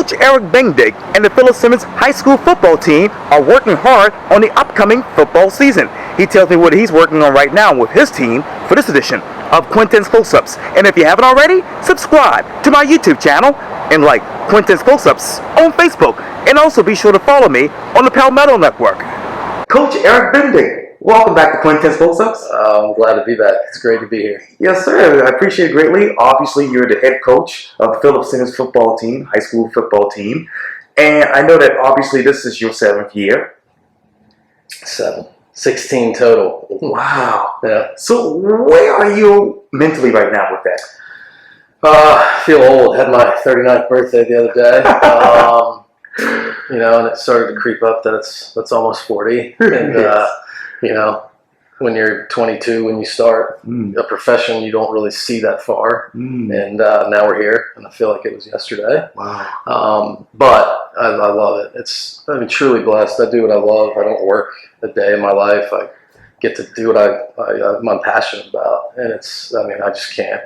Coach Eric Bendig and the Simmons high school football team are working hard on the upcoming football season. He tells me what he's working on right now with his team for this edition of Quintin's Close-Ups. And if you haven't already, subscribe to my YouTube channel and like Quintin's Close-Ups on Facebook. And also be sure to follow me on the Palmetto Network. Coach Eric Bendig, welcome back to Quintin's Close-Ups. I'm glad to be back. It's great to be here. Yes, sir. I appreciate it greatly. Obviously, you're the head coach of the Simmons football team, high school football team. And I know that obviously this is your 7th year. 16 total. Wow. Yeah. So where are you mentally right now with that? I feel old. Had my 39th birthday the other day. And it started to creep up that that's almost 40. And, Yes. when you're 22, when you start a profession, you don't really see that far. And now we're here, and I feel like it was yesterday. Wow. But I love it. I'm truly blessed. I do what I love. I don't work a day in my life. I get to do what I'm passionate about, and I just can't.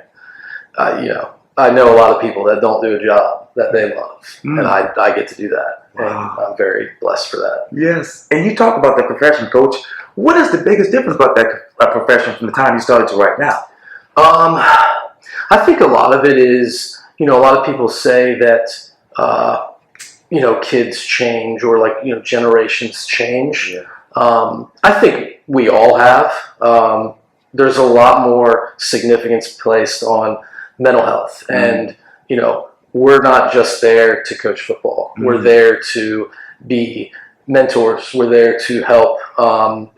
I know a lot of people that don't do a job that they love, and I get to do that. Wow. And I'm very blessed for that. Yes. And you talk about the profession, Coach. What is the biggest difference about that profession from the time you started to right now? I think a lot of it is, a lot of people say that, kids change or generations change. Yeah. I think we all have. There's a lot more significance placed on mental health. And, we're not just there to coach football. We're there to be mentors. We're there to help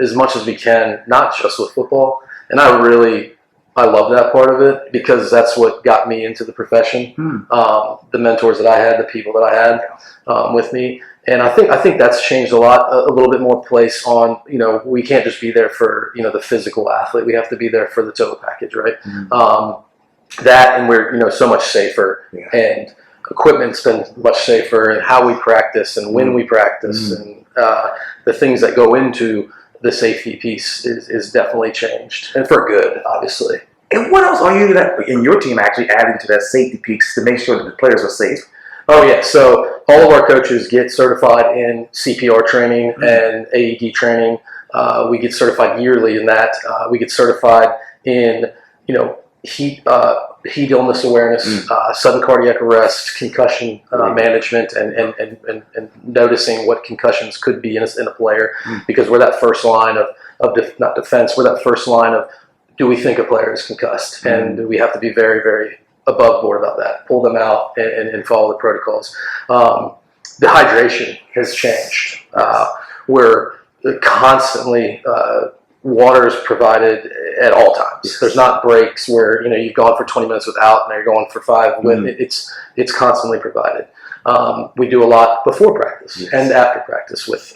as much as we can, not just with football. And I love that part of it because that's what got me into the profession. The mentors that I had, the people that I had with me. And I think that's changed a lot, a little bit more place on, we can't just be there for, the physical athlete. We have to be there for the total package, right? That, and we're, so much safer, and equipment's been much safer, and how we practice and when we practice and the things that go into the safety piece is definitely changed, and for good, obviously. And what else are you in your team actually adding to that safety piece to make sure that the players are safe? Oh yeah, so all of our coaches get certified in CPR training and AED training. We get certified yearly in that. We get certified in, heat illness awareness, sudden cardiac arrest, concussion management, and noticing what concussions could be in a player, because we're that first line of not defense, we're that first line of, do we think a player is concussed? And we have to be very, very above board about that, pull them out and follow the protocols. The hydration has changed. We're constantly, water is provided at all times. Yes. There's not breaks where you've gone for 20 minutes without, and now you're going for 5 with. It's constantly provided. We do a lot before practice and after practice with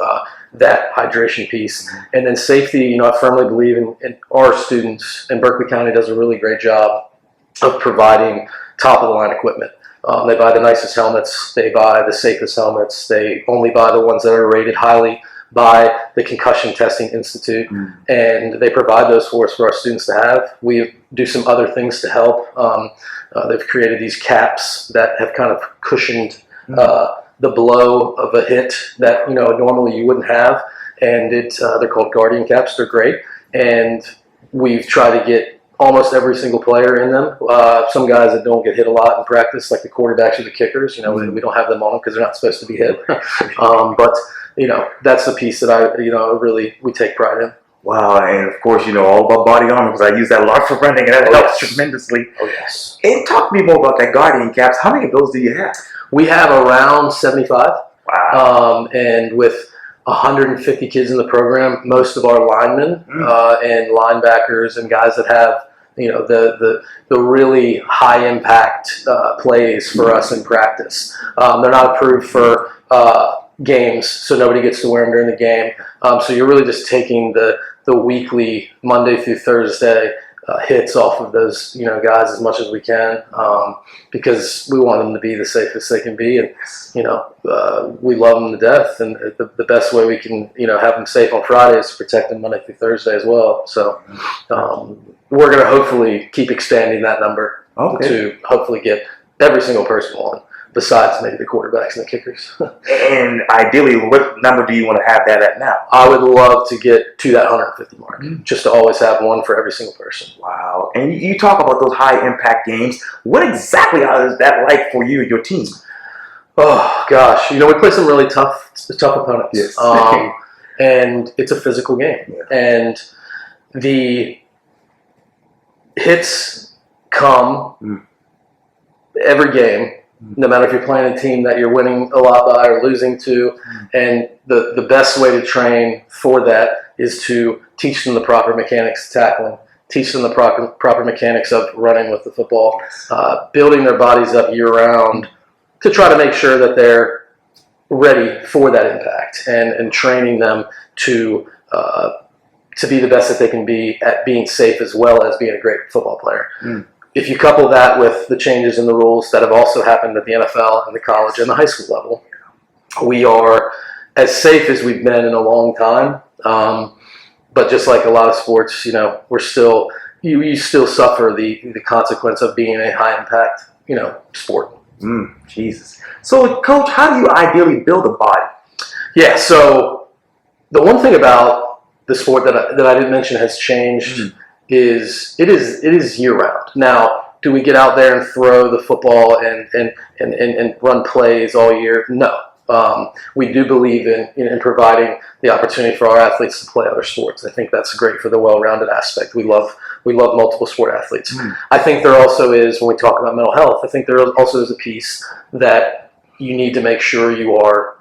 that hydration piece, and then safety. I firmly believe in our students, and Berkeley County does a really great job of providing top of the line equipment. They buy the nicest helmets. They buy the safest helmets. They only buy the ones that are rated highly by the Concussion Testing Institute, and they provide those for us for our students to have. We do some other things to help. They've created these caps that have kind of cushioned the blow of a hit that normally you wouldn't have, and they're called Guardian caps. They're great, and we've tried to get almost every single player in them. Some guys that don't get hit a lot in practice, like the quarterbacks or the kickers, we don't have them on because they're not supposed to be hit. But that's the piece that we take pride in. Wow, and of course, all about body armor, because I use that a lot for running, and that helps tremendously. Oh, yes. And talk to me more about that Guardian caps. How many of those do you have? We have around 75. Wow. And with 150 kids in the program, most of our linemen and linebackers and guys that have the really high impact plays for us in practice. They're not approved for games, so nobody gets to wear them during the game. So you're really just taking the weekly Monday through Thursday hits off of those guys as much as we can, because we want them to be the safest they can be, and we love them to death, and the best way we can have them safe on Friday is to protect them Monday through Thursday as well. So we're going to hopefully keep expanding that number to hopefully get every single person one. besides maybe the quarterbacks and the kickers. And ideally, what number do you want to have that at now? I would love to get to that 150 mark, just to always have one for every single person. Wow. And you talk about those high-impact games. What exactly is that like for you and your team? Oh, gosh. We play some really tough opponents. Yes. And it's a physical game. Yeah. And the hits come every game, no matter if you're playing a team that you're winning a lot by or losing to. And the best way to train for that is to teach them the proper mechanics of tackling, teach them the proper mechanics of running with the football, building their bodies up year-round to try to make sure that they're ready for that impact, and training them to be the best that they can be at being safe as well as being a great football player. If you couple that with the changes in the rules that have also happened at the NFL and the college and the high school level, we are as safe as we've been in a long time. But just like a lot of sports, we're still you still suffer the consequence of being a high impact sport. Jesus. So, Coach, how do you ideally build a body? Yeah. So the one thing about the sport that I didn't mention has changed is it is year round. Now, do we get out there and throw the football and run plays all year? No. We do believe in providing the opportunity for our athletes to play other sports. I think that's great for the well-rounded aspect. We love multiple sport athletes. I think there also is, when we talk about mental health, I think there also is a piece that you need to make sure you are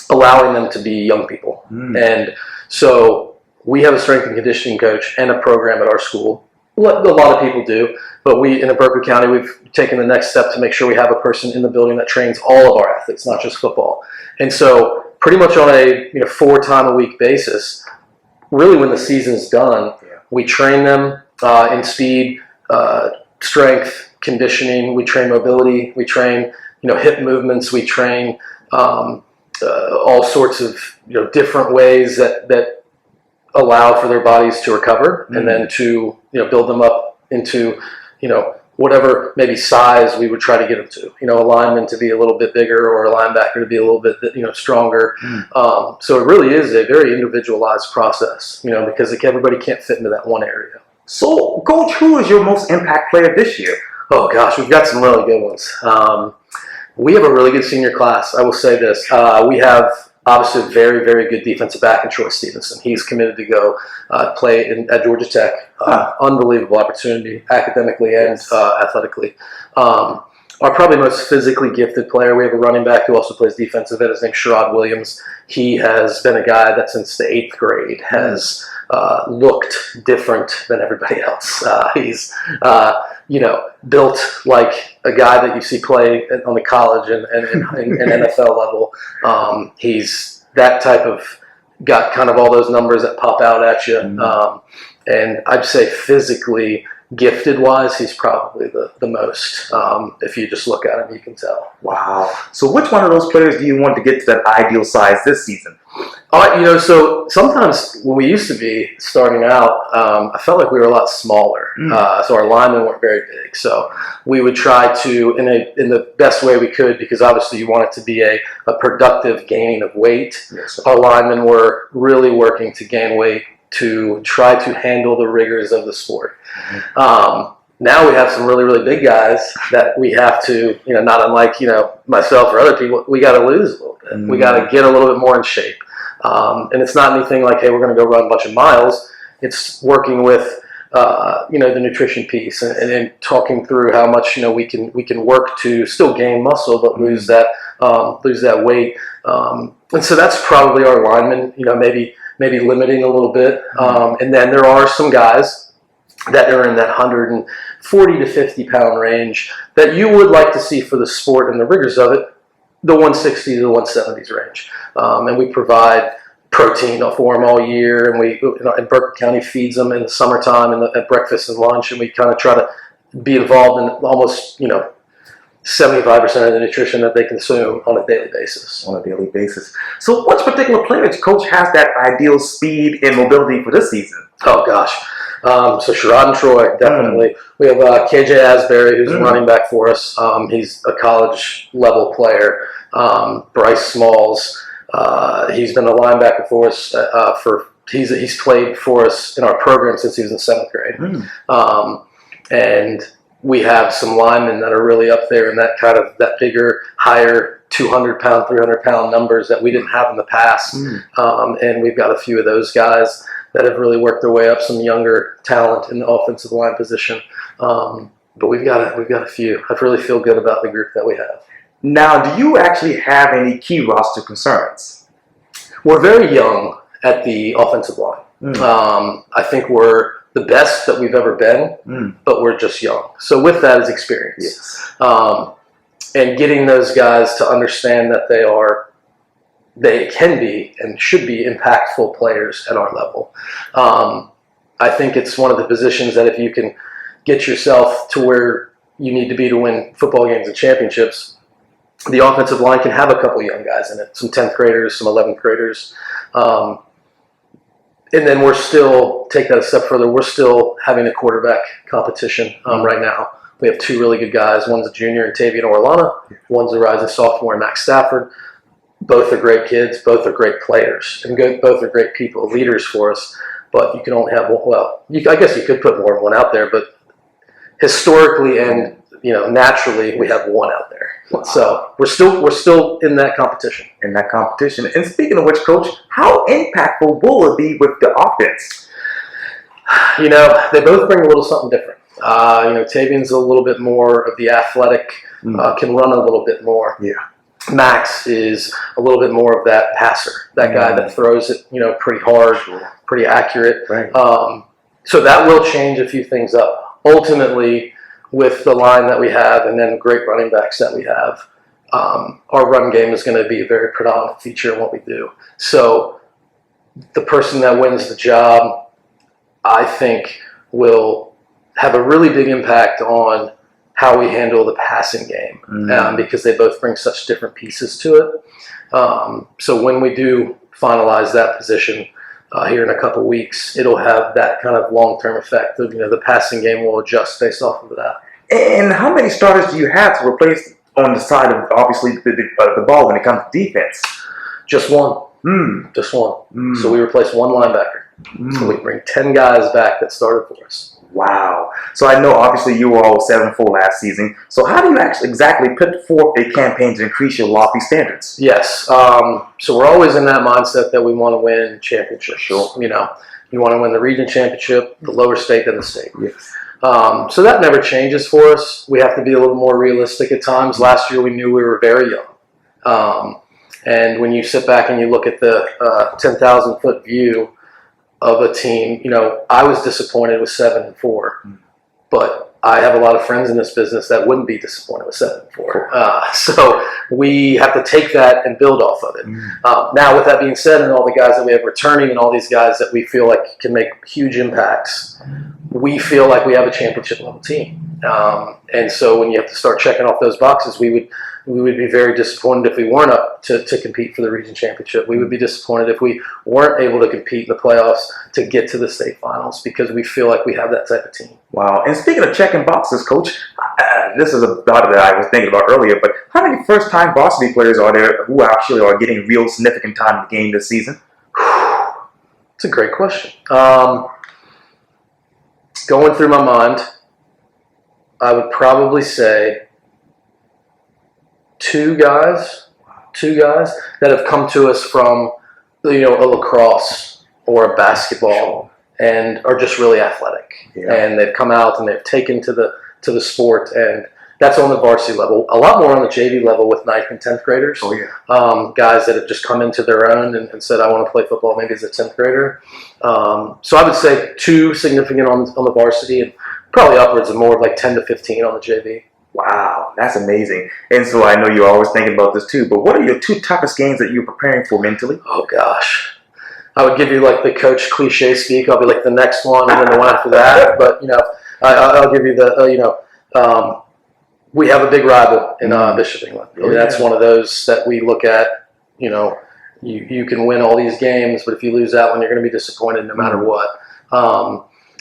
allowing them to be young people. And so we have a strength and conditioning coach and a program at our school. A lot of people do, but we in Berkeley County, we've taken the next step to make sure we have a person in the building that trains all of our athletes, not just football. And so pretty much on a 4-time-a-week basis, really when the season's done, we train them in speed, strength, conditioning. We train mobility. We train hip movements. We train all sorts of different ways that allow for their bodies to recover, and then to build them up into whatever maybe size we would try to get them to. A lineman to be a little bit bigger, or a linebacker to be a little bit stronger. So it really is a very individualized process, because everybody can't fit into that one area. So, Coach, who is your most impact player this year? Oh gosh, we've got some really good ones. We have a really good senior class. I will say this: we have obviously a very, very good defensive back in Troy Stevenson. He's committed to go play at Georgia Tech. Unbelievable opportunity, academically and athletically. Our probably most physically gifted player, we have a running back who also plays defensive end. His name's Sherrod Williams. He has been a guy that since the 8th grade has looked different than everybody else. He's built like a guy that you see play on the college and NFL level. He's that type of, got kind of all those numbers that pop out at you. And I'd say physically, gifted wise, he's probably the most. If you just look at him, you can tell. Wow. So which one of those players do you want to get to that ideal size this season? So sometimes when we used to be starting out, I felt like we were a lot smaller. So our linemen weren't very big. So we would try to, in the best way we could, because obviously you want it to be a productive gaining of weight. Yes. Our linemen were really working to gain weight to try to handle the rigors of the sport. Now we have some really, really big guys that we have to, not unlike, myself or other people, we got to lose a little bit. We got to get a little bit more in shape. And it's not anything like, hey, we're going to go run a bunch of miles. It's working with, the nutrition piece and talking through how much, we can work to still gain muscle, but lose that weight. And so that's probably our linemen, maybe limiting a little bit. And then there are some guys that are in that 140 to 50 pound range that you would like to see for the sport and the rigors of it, the 160 to the 170s range. And we provide protein for them all year, and and Berkeley County feeds them in the summertime and at breakfast and lunch, and we kind of try to be involved in almost, 75% of the nutrition that they consume on a daily basis. So which particular players, Coach, has that ideal speed and mobility for this season? Oh gosh. So Sherrod and Troy, definitely. We have KJ Asbury, who's a running back for us. He's a college level player. Bryce Smalls, he's been a linebacker for us he's played for us in our program since he was in 7th grade. And we have some linemen that are really up there in that bigger, higher 200-pound, 300-pound numbers that we didn't have in the past. And we've got a few of those guys that have really worked their way up, some younger talent in the offensive line position. But we've got a few. I really feel good about the group that we have. Now, do you actually have any key roster concerns? We're very young at the offensive line. I think we're the best that we've ever been, but we're just young. So with that is experience. Yes. And getting those guys to understand that they can be and should be impactful players at our level. I think it's one of the positions that if you can get yourself to where you need to be to win football games and championships, the offensive line can have a couple young guys in it, some 10th graders, some 11th graders. And then we're still, take that a step further, we're still having a quarterback competition right now. We have 2 really good guys. One's a junior in Tavian Orlana. One's a rising sophomore in Max Stafford. Both are great kids. Both are great players. And both are great people, leaders for us. But you can only have one. Well, I guess you could put more than one out there. But historically and naturally, we have one out there. Wow. So we're still in that competition. And speaking of which, Coach, how impactful will it be with the offense? They both bring a little something different. Tavian's a little bit more of the athletic, can run a little bit more. Yeah. Max is a little bit more of that passer, that guy that throws it, pretty hard, pretty accurate. Right. So that will change a few things up. Ultimately, with the line that we have and then great running backs that we have, our run game is going to be a very predominant feature in what we do. So the person that wins the job, I think, will have a really big impact on how we handle the passing game because they both bring such different pieces to it. So when we do finalize that position here in a couple weeks, it'll have that kind of long-term effect of, the passing game will adjust based off of that. And how many starters do you have to replace on the side of, obviously, the ball when it comes to defense? Just one. Just one. So we replace one linebacker. So we bring 10 guys back that started for us. Wow. So I know, obviously, you were all 7-4 last season. So how do you actually exactly put forth a campaign to increase your lofty standards? Yes. So we're always in that mindset that we want to win championships. Sure. You want to win the region championship, the lower state than the state. Yes. So that never changes for us. We have to be a little more realistic at times. Last year we knew we were very young. And when you sit back and you look at the 10,000-foot view of a team, I was disappointed with 7-4. But I have a lot of friends in this business that wouldn't be disappointed with 7-4. So we have to take that and build off of it. Now, with that being said, and all the guys that we have returning and all these guys that we feel like can make huge impacts, we feel like we have a championship level team. And so when you have to start checking off those boxes, we would be very disappointed if we weren't up to compete for the region championship. We would be disappointed if we weren't able to compete in the playoffs to get to the state finals because we feel like we have that type of team. Wow. And speaking of checking boxes, Coach, this is a thought that I was thinking about earlier, but how many first-time varsity players are there who actually are getting real significant time in the game this season? It's a great question. Going through my mind, I would probably say two guys that have come to us from, a lacrosse or a basketball and are just really athletic. Yeah. And they've come out and they've taken to the sport, and that's on the varsity level. A lot more on the JV level with 9th and 10th graders. Oh, yeah. Guys that have just come into their own and said, I want to play football maybe as a 10th grader. So I would say 2 significant on the varsity and probably upwards of more of like 10 to 15 on the JV. Wow, that's amazing. And so I know you're always thinking about this too, but what are your 2 toughest games that you're preparing for mentally? Oh, gosh. I would give you like the coach cliche speak. I'll be like the next one and then the one after that. But, I'll give you the, we have a big rival in Bishop England. That's one of those that we look at, you can win all these games, but if you lose that one, you're going to be disappointed no matter what.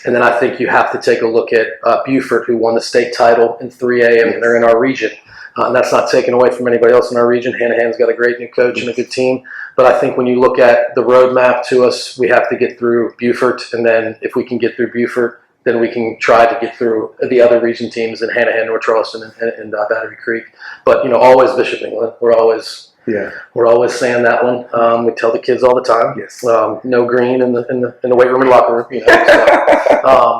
And then I think you have to take a look at Buford, who won the state title in 3A, and they're in our region. And that's not taken away from anybody else in our region. Hanahan's got a great new coach and a good team. But I think when you look at the roadmap to us, we have to get through Buford. And then if we can get through Buford, then we can try to get through the other region teams in Hanahan, North Charleston, and Battery Creek. But, always Bishop England. We're always saying that one. We tell the kids all the time. Yes. No green in the weight room and locker room.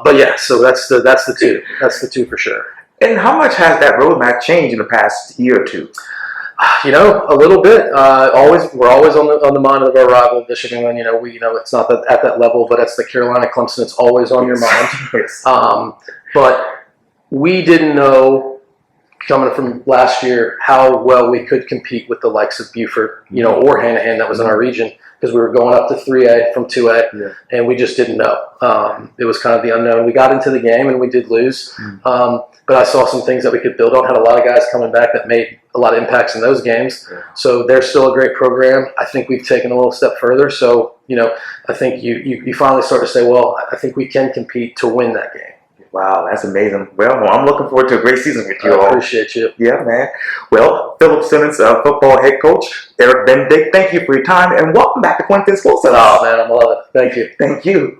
But yeah, so that's the two. That's the two for sure. And how much has that roadmap changed in the past year or two? A little bit. We're always on the mind of our rival, Bishop England. It's not that at that level, but it's the Carolina Clemson. It's always on your mind. Yes. But we didn't know coming from last year how well we could compete with the likes of Buford, or Hanahan that was in our region, because we were going up to 3A from 2A, and we just didn't know. It was kind of the unknown. We got into the game and we did lose, but I saw some things that we could build on. Had a lot of guys coming back that made a lot of impacts in those games. Yeah. So they're still a great program. I think we've taken a little step further. So, I think you finally start to say, well, I think we can compete to win that game. Wow, that's amazing. Well, I'm looking forward to a great season with you all. I appreciate you. Yeah, man. Well, Philip Simmons, football head coach, Eric Bendig, thank you for your time, and welcome back to Quintin's Close-Ups. Oh, man, I love it. Thank you. Thank you.